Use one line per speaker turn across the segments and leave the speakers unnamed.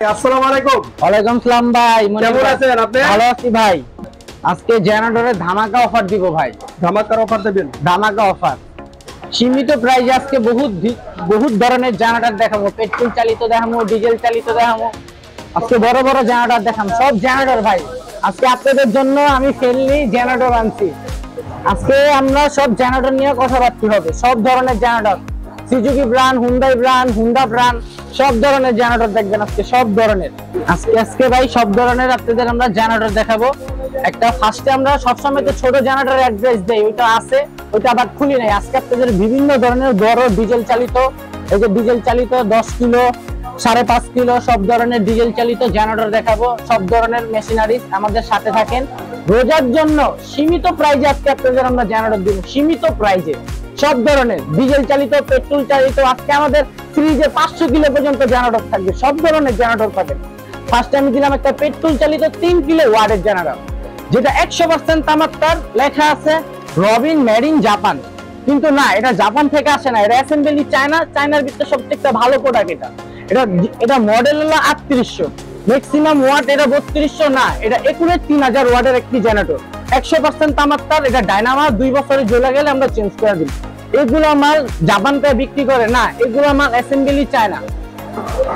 আসসালামু আলাইকুম।
ওয়ালাইকুম সালাম ভাই,
কেমন আছেন আপনি?
ভালো আছি ভাই। আজকে জেনারেটরে ধামাকা অফার দিব ভাই।
ধামাকার অফার দেবেন?
ধামাকা অফার, সীমিত প্রাইসে আজকে বহুত ধরনের জেনারেটর দেখাবো। পেট্রোল চালিত দেখাবো, ডিজেল চালিত দেখাবো, আজকে বড় বড় জেনারেটর দেখাবো। সব জেনারেটর ভাই আজকে আপনাদের জন্য আমি ফ্রেন্ডলি জেনারেটর আনছি। আজকে আমরা সব জেনারেটর নিয়ে কথাবার্তা হবে। সব ধরনের generator, Suzuki brand, Hyundai brand, Honda brand, সব ধরনের জেনারেটর দেখবেন আজকে। সব ধরনের আজকে ভাই সব ধরনের আপনাদের আমরা জেনারেটর দেখাবো। একটা ফার্স্টে আমরা সবসময় তো ছোট জেনারেটর অ্যাড্রেস দেই, ওইটা আছে, ওইটা আবার খুলি নাই। আজকে আপনাদের বিভিন্ন ধরনের বড় ডিজেল চালিত, এই যে ডিজেল চালিত 10 কিলো, 5.5 কিলো, সব ধরনের ডিজেল চালিত জেনারেটর দেখাবো। সব ধরনের মেশিনারি আমাদের সাথে থাকেন। রোজার জন্য সীমিত প্রাইজে আজকে আপনাদের আমরা জেনারেটর দিব, সীমিত প্রাইজে। সব ধরনের ডিজেল চালিত, পেট্রোল চালিত, আজকে আমাদের ফ্রিজে 500 কিলো পর্যন্ত জেনারেটর থাকবে। সব ধরনের জেনারেটর পাবেন। ফার্স্টে আমি দিলাম একটা পেট্রোল চালিত 3 কিলো ওয়াটের জেনারেটর, যেটা 100% তামার লেখা আছে রবিন মেড ইন জাপান, কিন্তু না, এটা জাপান থেকে আসে না, এটা অ্যাসেম্বলি চায়না। চায়নার ভিতরে সবথেকে ভালো প্রোডাক্ট এটা। এটা মডেল হলো 3800, ম্যাক্সিমাম ওয়াট এটা 3200 না, এটা একুরেট 3000 ওয়াটের একটি জেনারেটর, 100% তামার। এটা ডায়নামা 2 বছরে জ্বলে গেলে আমরা চেঞ্জ করে দিই। এগুলো মাল জাপান থেকে বিক্রি করে না, এগুলো মাল অ্যাসেম্বলি চায়না।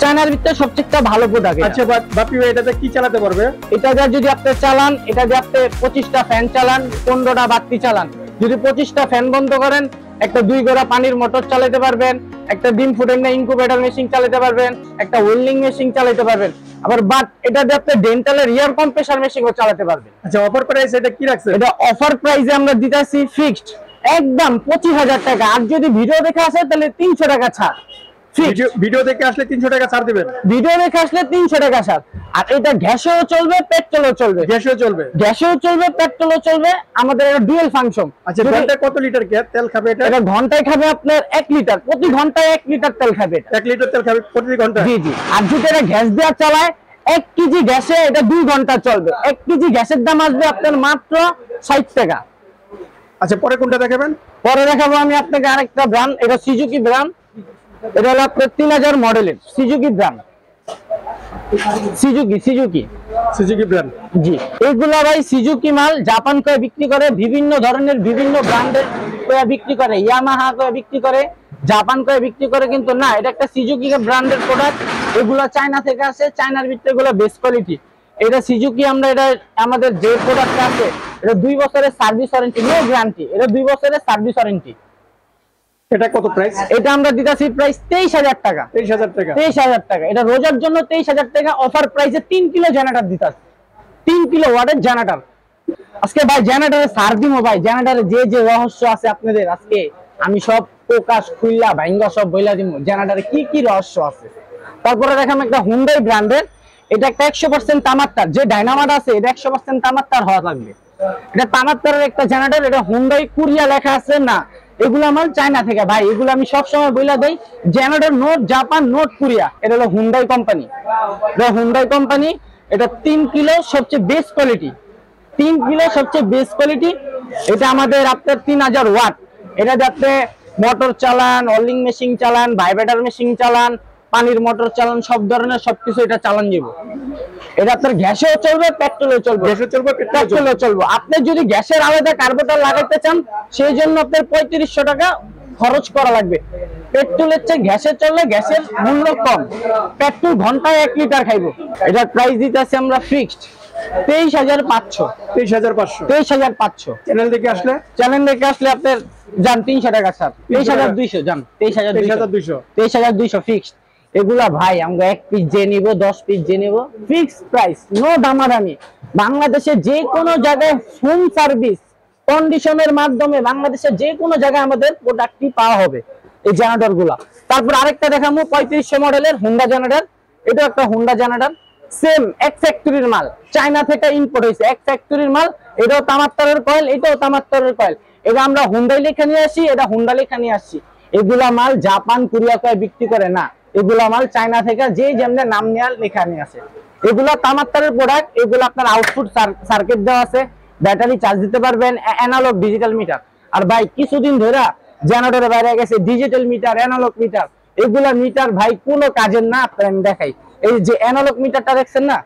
চায়নার ভিতরে সবচেয়ে ভালো প্রোডাক্ট।
আচ্ছা বাপি ভাই, এটাতে কি চালাতে পারবে?
এটা যদি আপনি চালান, এটা দিয়ে আপনি 25টা ফ্যান চালান, 15টা বাতি চালান। যদি 25টা ফ্যান বন্ধ করেন, একটা 2 গোড়া পানির মোটর চালাতে পারবেন, একটা ডিম ফুটেন না ইনকিউবেটর মেশিন চালাতে পারবেন, একটা ওয়েল্ডিং মেশিন চালাতে পারবেন। আবার বাট এটা দিয়ে আপনি ডেন্টালের এয়ার কম্প্রেসার মেশিনও চালাতে পারবেন।
আচ্ছা, অফার প্রাইস এটা কি রাখছে?
এটা অফার প্রাইসে আমরা দিতেছি ফিক্সড একদম 25,000 টাকা। আর যদি ভিডিও দেখে আসে তাহলে 300 টাকা ছাড়।
ভিডিও দেখে আসলে 300 টাকা ছাড় দিবেন?
ভিডিও দেখে আসলে 300 টাকা ছাড়। আর এটা গ্যাসেও চলবে, পেট্রোলও চলবে।
গ্যাসেও চলবে?
গ্যাসেও চলবে, পেট্রোলও চলবে। আমাদের এটা ডুয়াল ফাংশন।
আচ্ছা, ঘন্টায় কত লিটার তেল খাবে এটা?
এটা ঘন্টায় খাবে আপনার 1 লিটার, প্রতি ঘন্টায় 1 লিটার তেল খাবে এটা।
1 লিটার তেল খাবে প্রতি ঘন্টায়?
জি জি। আর যদি এটা গ্যাস দেওয়া চালায়, 1 কেজি গ্যাসে এটা 2 ঘন্টা চলবে। 1 কেজি গ্যাসের দাম আসবে আপনার মাত্র 60 টাকা।
আচ্ছা, পরে কোনটা দেখাবেন?
পরে দেখাবো আমি আপনাকে আরেকটা ব্র্যান্ড, এটা সুজুকি ব্র্যান্ড। এটা হলো আপনার 3000 মডেলের সুজুকি ব্র্যান্ড, সুজুকি ব্র্যান্ড। জি, এগুলা ভাই সুজুকি মাল, জাপান কয়ে বিক্রি করে, বিভিন্ন ধরনের বিভিন্ন ব্র্যান্ডের কয়ে বিক্রি করে, ইয়ামাহা কয়ে বিক্রি করে, জাপান কয়ে বিক্রি করে, কিন্তু না, এটা একটা সুজুকি ব্র্যান্ডের প্রোডাক্ট। এগুলা চায়না থেকে আসে, চায়নার ভিতরে এগুলো বেস্ট কোয়ালিটি। এটা সুজুকি, আমরা এটা আমাদের যে প্রোডাক্টটা আছে এটা 2 বছরের সার্ভিস ওয়ারেন্টি, নো গ্যারান্টি, এটা 2 বছরের সার্ভিস ওয়ারেন্টি।
এটা কত প্রাইস?
এটা আমরা দিতেছি প্রাইস 23,000 টাকা।
23,000 টাকা?
23,000 টাকা। এটা রোজার জন্য 23,000 টাকা অফার প্রাইসে 3 কিলো জেনারেটর দিতেছি, 3 কিলো ওয়াটের জেনারেটর। আজকে ভাই জেনারেটরে সার দিমো ভাই। জেনারেটরে যে যে রহস্য আছে আপনাদের আজকে আমি সব প্রকাশ খুললা ভাঙ্গা সব বইলা দিমু, জেনারেটরে কি কি রহস্য আছে। তারপরে দেখাম একটা হুন্ডাই ব্র্যান্ডের, এটা একটা 100% তামার তার, যে ডায়নামাটা আছে এটা 100% তামার তার হওয়া লাগবে। এটা তামার তারের একটা জেনারেটর। এটা হুন্ডাই কোরিয়া লেখা আছে না, এগুলো আমার চায়না থেকে ভাই। এগুলো আমি সব সময় বইলা দেই, generator note Japan, note Korea. এটা হলো হুন্ডাই কোম্পানি, এটা হুন্ডাই কোম্পানি। এটা 3 কিলো সবচেয়ে বেস্ট কোয়ালিটি, 3 কিলো সবচেয়ে বেস্ট কোয়ালিটি। এটা আমাদের আপনার 3000 ওয়াট। এটা যাতে মোটর চালান, ওয়েল্ডিং মেশিন চালান, ভাইব্রেটর মেশিন চালান, পানির মোটর চালান, সব ধরনের সবকিছু এটা চালান যাব। এটা আপনার গ্যাসেও চলবে, পেট্রোলেও চলবে।
গ্যাসেও চলবে,
পেট্রোলেও চলবে। আপনি যদি গ্যাসের আলাদা কার্বোরেটর লাগাইতে চান, সেই জন্য আপনার 3500 টাকা খরচ করা লাগবে। পেট্রোলের চেয়ে গ্যাসে চললে গ্যাসের মূল্য কম, পেট্রোল ঘন্টায় 1 লিটার খাইবো। এটার প্রাইস দিতেছি আমরা ফিক্সড 23,500।
23,500?
23,500।
চ্যানেল দেখে আসলে?
চ্যানেল দেখে আসলে আপনার যান 300 টাকা স্যার, 23,200 যান,
23,200।
23,200 ফিক্সড। এগুলা ভাই আমরা 1 পিস যে নিব, 10 পিস যে নিব, ফিক্সড প্রাইস, নো দামাদামি। বাংলাদেশে যে কোনো জায়গায় হোম সার্ভিস কন্ডিশনের মাধ্যমে বাংলাদেশে যে কোনো জায়গায় আমাদের প্রোডাক্টটি পাওয়া হবে, এই জেনারেটর গুলা। তারপর আরেকটা দেখাবো 3500 মডেলের হুন্ডা জেনারেটর। এটা একটা হুন্ডা জেনারেটর, সেম এক ফ্যাক্টরির মাল, চায়না থেকে ইম্পোর্ট হয়েছে, এক ফ্যাক্টরির মাল। এটাও তামার তারের কয়েল, এটাও তামার তারের কয়েল। এটা আমরা হুন্ডাই লেখা নিয়ে আসি, এটা হুন্ডা লেখা নিয়ে আসছি। এগুলা মাল জাপান কোরিয়া কয়ে বিক্রি করে না, এগুলা মাল চায়না থেকে যে যেমন নাম নেওয়ার লেখা নিয়ে আসে। এগুলা তামার তারের প্রোডাক্ট। এগুলো আপনার আউটপুট সার্কিট দেওয়া আছে, ব্যাটারি চার্জ দিতে পারবেন, অ্যানালগ ডিজিটাল মিটার। আর ভাই কিছুদিন ধরে জেনারেটরের বাইরে গেছে ডিজিটাল মিটার, অ্যানালগ মিটার। এগুলা মিটার ভাই কোনো কাজের না, আপনার আমি দেখাই। এই যে অ্যানালগ মিটারটা দেখছেন না,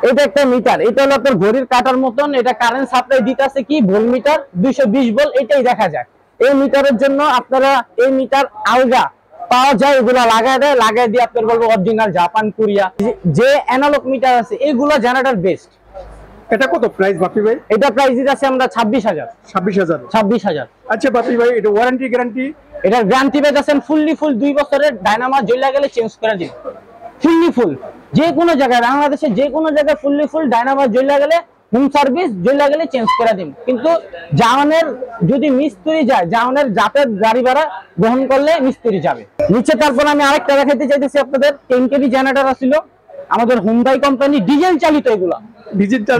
এটা একটা মিটার, এটা হলো আপনার ঘড়ির কাঁটার মতন, এটা কারেন্ট সাপ্লাই দিতেছে কি ভোল্ট মিটার 220 ভোল্ট, এটাই দেখা যায়। এই মিটারের জন্য আপনারা এই মিটার আলগা পাওয়া যায়, এগুলা লাগায় দেয়, লাগায় দিয়ে আপনার বলবো অরিজিনাল জাপান কোরিয়া যে অ্যানালগ মিটার আছে এগুলা জেনারেটর বেস্ট।
এটা কত প্রাইস বাপি ভাই?
এটা প্রাইস দিতেছে আমরা 26,000।
26,000। আচ্ছা বাপি ভাই, এটা ওয়ারেন্টি গ্যারান্টি?
এটার গ্যারান্টি পেয়েছেন ফুললি ফুল 2 বছরের, ডায়নামা জ্বলা গেলে চেঞ্জ করে দিন ফুললি ফুল। যে কোনো জায়গায় বাংলাদেশে যে কোনো জায়গায় ফুললি ফুল ডায়নামা জ্বলা গেলে হোম সার্ভিস, জ্বলা গেলে চেঞ্জ করে দিন। কিন্তু জামানের যদি মিস্ত্রি যায়, জামানের জাতের গাড়ি ভাড়া গ্রহণ করলে মিস্ত্রি যাবে নিচে। তারপর আমি আরেকটা দেখাতে চাইতেছি আপনাদের, 10 কেবি জেনারেটর আছিল আমাদের হুন্ডাই কোম্পানি, ডিজেল চালিত। এগুলা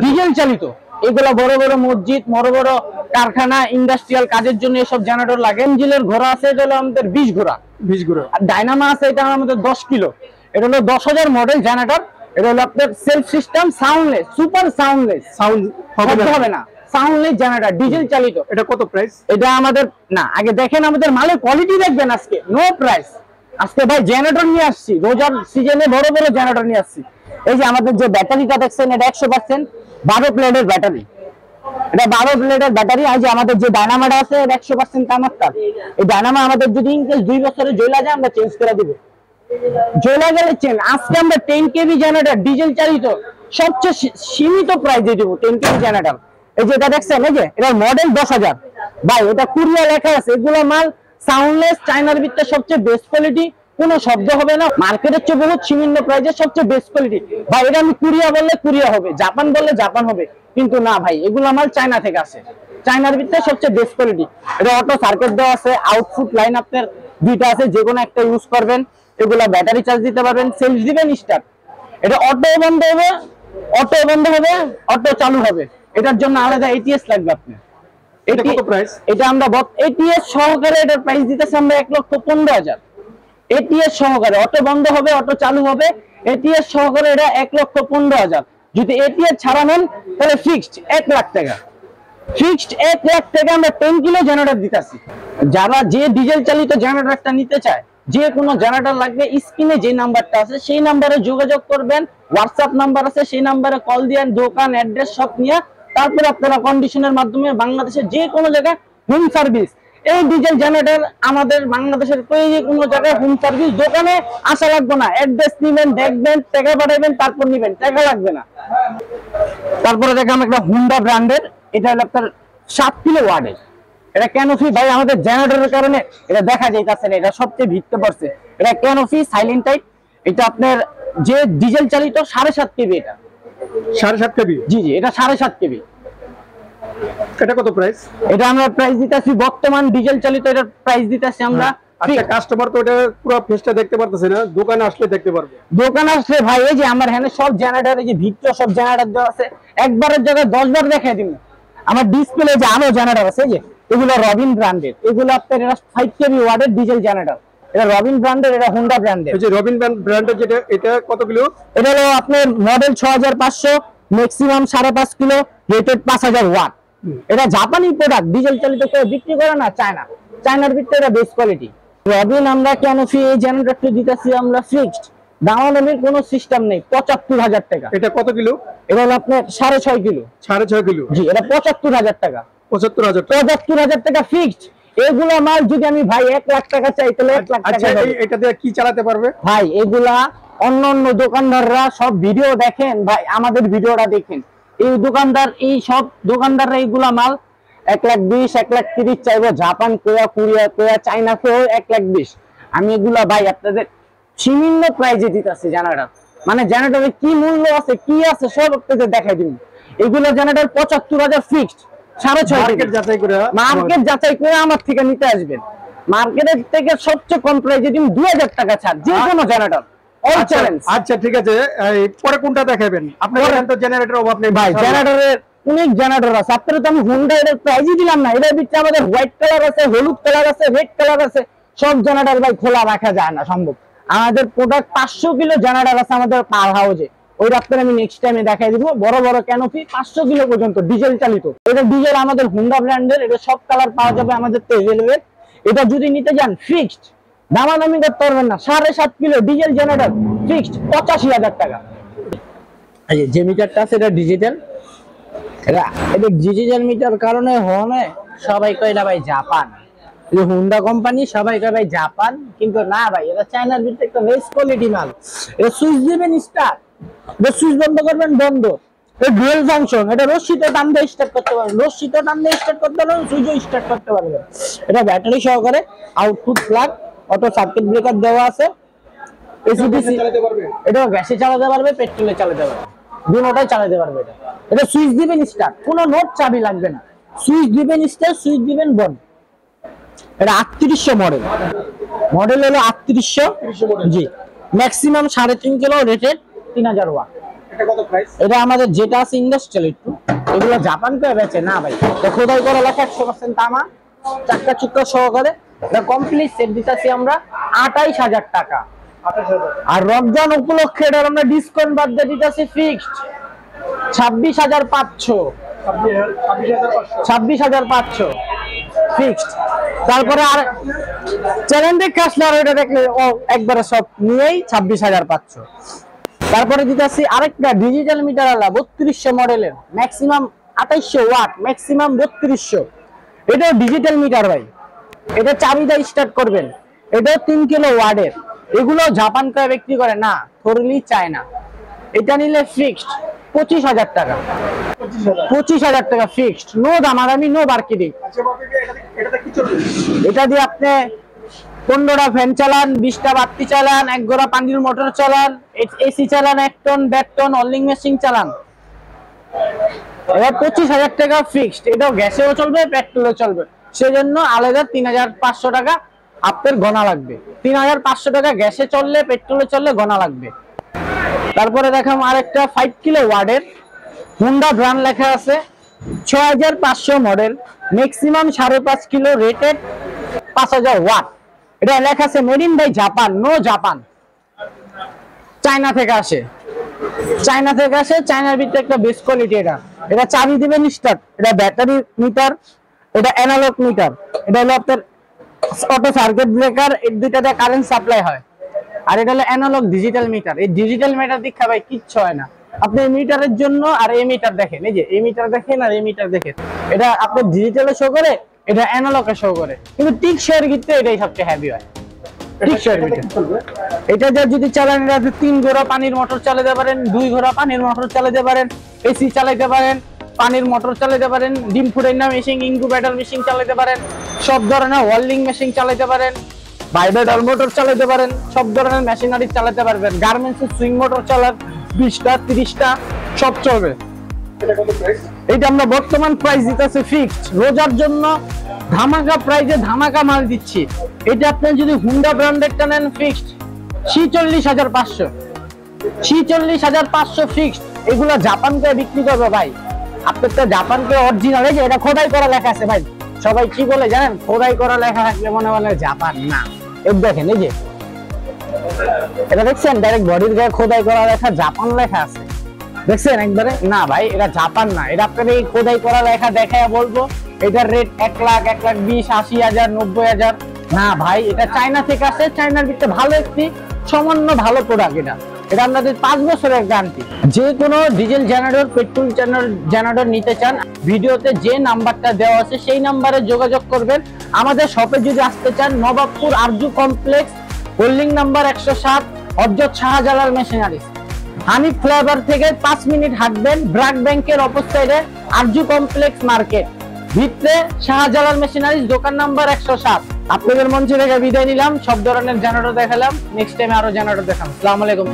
ডিজেল চালিত, এগুলা বড় বড় মসজিদ, বড় বড় কারখানা, ইন্ডাস্ট্রিয়াল কাজের জন্য এসব জেনারেটর লাগে। ইঞ্জিনের ঘোড়া আছে, এটা হলো আমাদের 20 ঘোড়া। আর ডায়নামা আছে, এটা আমাদের 10 কিলো। এটা হলো 10,000 মডেল জেনারেটর। এটা হলো আপনার self system, soundless, super soundless, sound হবে না, সাউন্ডলেস জেনারেটর, ডিজেল চালিত।
এটা কত প্রাইস?
এটা আমাদের না, আগে দেখেন আমাদের মালের কোয়ালিটি দেখবেন। আজকে নো প্রাইস, আজকে ভাই জেনারেটর নিয়ে আসছি, রোজার সিজনে বড় বড় জেনারেটর নিয়ে আসছি। এই যে আমাদের যে ব্যাটারিটা দেখছেন, এটা 100% 12 প্লেটের ব্যাটারি। এটা 12 প্লেটের ব্যাটারি। আর যে আমাদের যে ডায়নামাটা আছে, এটা 100% তামাক্কা। এই ডায়নামা আমাদের যদি ইনকেস 2 বছরে জ্বলা যায়, আমরা চেঞ্জ করে দিব, জ্বলা গেলে চেঞ্জ। আজকে আমরা 10 কেবি জেনারেটর ডিজেল চালিত সবচেয়ে সীমিত প্রাইসে দিব 10 কেবি জেনারেটর। এই যে এটা দেখছেন, এই যে এটার মডেল 10,000 ভাই, এটা কুরিয়া লেখা আছে। এগুলো মাল সাউন্ডলেস, চায়নার ভিতরে সবচেয়ে বেস্ট কোয়ালিটি, কোনো শব্দ হবে না, মার্কেটের চেয়ে বহুত সীমিত প্রাইসে সবচেয়ে বেস্ট কোয়ালিটি ভাই। এটা আমি কুরিয়া বললে কুরিয়া হবে, জাপান বললে জাপান হবে, কিন্তু না ভাই, এগুলো মাল চায়না থেকে আসে, চায়নার ভিতরে সবচেয়ে বেস্ট কোয়ালিটি। এটা অটো সার্কিট দেওয়া আছে, আউটপুট লাইন আপনার 2টা আছে, যে কোনো একটা ইউজ করবেন। এগুলা ব্যাটারি চার্জ দিতে পারবেন, সেলফ দিবেন, স্টার্ট। এটা অটো বন্ধ হবে, অটো বন্ধ হবে, অটো চালু হবে। এটার জন্য আলাদা এটিএস লাগবে আপনার।
এটা কত প্রাইস?
এটা আমরা এটিএস সহকারে এটার প্রাইস দিতেছি আমরা 1,15,000। এটিএস সহকারে অটো বন্ধ হবে, অটো চালু হবে, এটিএস সহকারে এটা 1,15,000। যদি এটিএস ছাড়া নেন তাহলে ফিক্সড 1 লাখ টাকা, ফিক্সড 1 লাখ টাকা আমরা 10 কিলো জেনারেটর দিতেছি। যারা যে ডিজেল চালিত জেনারেটরটা নিতে চায়, যে কোনো জেনারেটর লাগবে, স্ক্রিনে যে নাম্বারটা আছে সেই নাম্বারে যোগাযোগ করবেন, হোয়াটসঅ্যাপ নাম্বার আছে সেই নাম্বারে কল দিয়েন, দোকান অ্যাড্রেস সব নিয়ে তারপর আপনারা কন্ডিশনের মাধ্যমে বাংলাদেশের যে কোনো জায়গায় হোম সার্ভিস। এই ডিজেল জেনারেটর আমাদের বাংলাদেশের যে কোনো জায়গায় হোম সার্ভিস, দোকানে আসা লাগবে না, অ্যাড্রেস নিবেন, দেখবেন, টাকা পাঠাবেন, তারপর নিবেন, টাকা লাগবে না। তারপরে দেখলাম একটা হুন্ডা ব্র্যান্ডের, এটা হলো আপনার 7 কিলো ওয়াটের। এটা ক্যানোফি ভাই, আমাদের জেনারেটরের কারণে এটা দেখা যাইতাছে না, এটা সবচেয়ে ভিড়তে পড়ছে। এটা ক্যানোফি সাইলেন্ট টাইপ। এটা আপনার যে ডিজেল চালিত 7.5 কেবি। এটা
7.5 কেবি?
জি জি, এটা 7.5 কেবি।
এটা কত প্রাইস?
এটা আমরা প্রাইস দিতেছি বর্তমান ডিজেল চালিত, এটার প্রাইস দিতেছি আমরা।
আচ্ছা, কাস্টমার তো এটা পুরো ফেসটা দেখতে পারতেছে না, দোকানে আসলে দেখতে পারবে।
দোকানে আসলে ভাই, এই যে আমার এখানে সব জেনারেটর, এই যে ভিতরে সব জেনারেটর দেওয়া আছে, একবারের জায়গায় 10 বার দেখাই দিব। আমার ডিসপ্লে যে আরো জেনারেটর আছে, এই যে এগুলো রবিন ব্র্যান্ডের, এগুলো আপনার এটা 5 কেবি ওয়াটের ডিজেল জেনারেটর। এটা রবিন ব্র্যান্ডের, এটা হোন্ডা ব্র্যান্ডের।
এই যে রবিন ব্র্যান্ডের যেটা, এটা কত কিলো?
এটা হলো আপনার model 6500, maximum 5.5 kilo, rated 5000 watt. এটা জাপানি প্রোডাক্ট, ডিজেল চালিত করে বিক্রি করে না, চায়না, চায়নার ভিতরে এটা বেস্ট কোয়ালিটি। রবিন আমরা ক্যানোফি এই জেনারেটরটি দিতেছি আমরা ফিক্সড, দামাদামির কোনো সিস্টেম নেই, 75,000 টাকা।
এটা কত কিলো?
এটা হলো আপনার 6.5 কিলো।
6.5 কিলো?
জি, এটা 75,000 টাকা।
75,000
টাকা ফিক্সড। এগুলা মাল যদি আমি ভাই 1 লাখ টাকা চাই তাহলে 1 লাখ টাকা।
আচ্ছা, এটা দিয়ে কি চালাতে পারবে
ভাই? এগুলা অন্য অন্য দোকানদাররা সব ভিডিও দেখেন ভাই, আমাদের ভিডিওটা দেখেন। এই দোকানদার, এই সব দোকানদাররা এইগুলা মাল 1,20,000, 1,30,000 চাইবো, জাপান কোয়া, কোরিয়া কোয়া, চাইনা কোয়া 1,20,000। আমি এগুলা ভাই আপনাদের সীমিত প্রাইজে দিতেছি জেনারেটর। মানে জেনারেটরের কি মূল্য আছে, কি আছে সব আপনাদের দেখাই দিব। এগুলো জেনারেটর 75,000 ফিক্সড, 6.5
মার্কেট যাচাই করে,
মার্কেট যাচাই করে আমার থেকে নিতে আসবেন। মার্কেটের থেকে সবচেয়ে কম প্রাইসে দিন 2,000 টাকা ছাড়, যে কোনো জেনারেটর।
আচ্ছা ঠিক আছে, পরে কোনটা দেখাবেন? আপনার তো জেনারেটর অভাব নেই
ভাই, জেনারেটরের অনেক জেনারেটর আছে। আপনারা তো আমি হোন্ডা এর প্রাইসই দিলাম না। এর ভিতরে আমাদের হোয়াইট কালার আছে, হলুদ কালার আছে, রেড কালার আছে। সব জেনারেটর ভাই খোলা রাখা যায় না, সম্ভব। আমাদের প্রোডাক্ট 500 কিলো জেনারেটর আছে আমাদের পার হাউজে, ওই আপনার আমি নেক্সট টাইমে দেখাই দিব। বড় বড় ক্যানোপি 500 কিলো পর্যন্ত ডিজেল চালিত। এটা ডিজেল আমাদের হোন্ডা ব্র্যান্ডের, এটা সব কালার পাওয়া যাবে আমাদের তো अवेलेबल। এটা যদি নিতে যান ফিক্সড দামাদামি করতে পারবেন না। 7.5 কিলো ডিজেল জেনারেটর ফিক্সড 85,000 টাকা। এই যে মিটারটা আছে এটা ডিজিটাল, এটা ডিজিটাল মিটার কারণে হনে সবাই কয় না ভাই জাপান, এই হুন্ডা কোম্পানি সবাই কয় ভাই জাপান, কিন্তু না ভাই এটা চায়নার ভিতরে একটা বেস্ট কোয়ালিটি মাল। এটা সুইচ দিবেন স্টার্ট, এটা সুইচ বন্ধ করবেন বন্ধ। এটা ডুয়াল ফাংশন, এটা রশিতে টান দিয়ে স্টার্ট করতে পারবেন, রশিতে টান দিয়ে স্টার্ট করতে পারবেন, সুইচও স্টার্ট করতে পারবেন। এটা ব্যাটারি সহকারে, output plug, auto circuit breaker দেওয়া আছে, এসিডিসি
চালাতে পারবে,
এটা গ্যাসে চালাতে পারবে, পেট্রোলে চালাতে পারবে, দুটোটাই চালাতে পারবে। এটা সুইচ দিবেন স্টার্ট, কোনো নোট চাবি লাগবে না, সুইচ দিবেন স্টার্ট, সুইচ দিবেন বন্ধ। এটা 3800 মডেল, মডেল হলো 3800, জি ম্যাক্সিমাম 3.5 কিলো, রেটেড 3000 ওয়াট।
এটা কত প্রাইস?
এটা আমাদের যেটা আছে ইন্ডাস্ট্রিয়াল, একটু এগুলো জাপান কে বেচে না ভাই, এটা খোদাই করা লেখা 100% তামা, চাক্কা চুক্কা সহকারে। এটা কমপ্লিট সেট দিতেছি আমরা 28000 টাকা।
28000।
আর রমজান উপলক্ষে এটা আমরা ডিসকাউন্ট বাদ দিয়ে দিতেছি ফিক্সড 26500, 26500 ফিক্সড। তারপরে আর চ্যালেঞ্জ দেখে আসলে আর ওটা দেখলে ও একবারে সব নিয়েই 26500। তারপরে দিতেছি আরেকটা ডিজিটাল মিটার আলা 3200 মডেলের, ম্যাক্সিমাম 2800 ওয়াট, ম্যাক্সিমাম 3200। এটাও ডিজিটাল মিটার ভাই, এটা চাবি দিয়ে স্টার্ট করবেন, এটাও 3 কিলো ওয়াটের। এগুলো জাপান কয় বিক্রি করে না, থরলি চায় না। এটা নিলে ফিক্সড 25000 টাকা, 25000 টাকা ফিক্সড, নো দামাদামি, নো মার্কেটিং।
আচ্ছা বাবা, এটাতে কি চলবে?
এটা দিয়ে আপনি 15টা ফ্যান চালান, 20টা বাতি চালান, 1 গোড়া পানির মোটর চালান, এসি চালান, 1 টন 1.5 টন অলিং মেশিন চালান। এবার 25000 টাকা ফিক্সড। এটাও গ্যাসেও চলবে, পেট্রোলেও চলবে, সেজন্য আলাদা 3500 টাকা আপনার গণা লাগবে। 3500 টাকা গ্যাসে চললে, পেট্রোলে চললে গণা লাগবে। তারপরে দেখাম আরেকটা 5 কিলো ওয়াটের হুন্ডা ব্র্যান্ড লেখা আছে, 6500 model, maximum 5.5 kilo, rated 5000 watt. এটা লেখা আছে made in by Japan, no Japan, China থেকে আসে, চায়না থেকে আসে, চায়নার ভিতরে একটা বেস্ট কোয়ালিটি। এটা চাবি দিবেন স্টার্ট, এটা ব্যাটারি মিটার, এটা অ্যানালগ মিটার, এটা হলো আপনার অটো সার্কিট ব্রেকার, এই দুইটাতে কারেন্ট সাপ্লাই হয়। আর এটা হলো অ্যানালগ ডিজিটাল মিটার। এই ডিজিটাল মিটার দীক্ষা ভাই কিচ্ছু হয় না, আপনি এই মিটারের জন্য আর এই মিটার দেখেন, এই যে এই মিটার দেখেন আর এই মিটার দেখেন, এটা আপনার ডিজিটালে শো করে, এটা অ্যানালগে শো করে, কিন্তু টিক শেয়ার ক্ষেত্রে এটাই সবচেয়ে হেভি হয়। টিক শেয়ার এটা যদি চালান, এটা 3 ঘোড়া পানির মোটর চালাতে পারেন, 2 ঘোড়া পানির মোটর চালাতে পারেন, এসি চালাতে পারেন, পানির মোটর চালাতে পারেন, ডিম ফুটাইনা মেশিন, ইনকিউবেটর মেশিন চালাতে পারেন, সব ধরনের ওয়েল্ডিং মেশিন চালাতে পারেন, ভাইব্রেটর মোটর চালাতে পারেন, সব ধরনের মেশিনারি চালাতে পারবেন। গার্মেন্টসের সুইং মোটর চালান, 20টা 30টা সব চলবে।
এটা কত প্রাইস?
এটা আমরা বর্তমান প্রাইস দিতেছি ফিক্সড, রোজার জন্য ধামাকা প্রাইসে ধামাকা মাল দিচ্ছি। এটা আপনি যদি হুন্ডা ব্র্যান্ডেরটা নেন ফিক্সড 46500, 46500 ফিক্সড। এগুলা জাপানকে বিক্রি করবে ভাই, আপনার তো জাপানকে অরিজিনাল, এই যে এটা খোদাই করা লেখা আছে ভাই, সবাই কি বলে জানেন, খোদাই করা লেখা থাকলে মনে বলে জাপান না। এই দেখেন, এই যে এটা দেখছেন, ডাইরেক্ট বডির গায়ে খোদাই করা লেখা জাপান লেখা আছে, দেখছেন একবারে, না ভাই এটা জাপান না। এটা আপনার এই খোদাই করা লেখা দেখায় বলবো এটার রেট 1 লাখ, 1,20,000, 80,000, 90,000, না ভাই এটা চায়না থেকে আসে, চায়নার ভিতরে ভালো একটি সামান্য ভালো প্রোডাক্ট। এটা আপনাদের 5 বছরের গ্যারান্টি। যে কোনো ডিজেল জেনারেটর, পেট্রোল জেনারেটর নিতে চান, ভিডিওতে যে নাম্বারটা দেওয়া আছে সেই নাম্বারে যোগাযোগ করবেন। আমাদের শপে যদি আসতে চান, Nawabpur Arzoo complex, holding number 107, Hazrat Shahjalal machineries, Hanif flavour থেকে 5 মিনিট হাঁটবেন, ব্র্যাক ব্যাংকের অপোজিট সাইডে আরজু কমপ্লেক্স মার্কেট, ভিতরে শাহজালাল মেশিনারিজ, দোকান নাম্বার 107। আপনাদের মঞ্চে থেকে বিদায় নিলাম, সব ধরনের জেনারেটর দেখালাম, নেক্সট টাইমে আরো জেনারেটর দেখাম। আসসালামু আলাইকুম।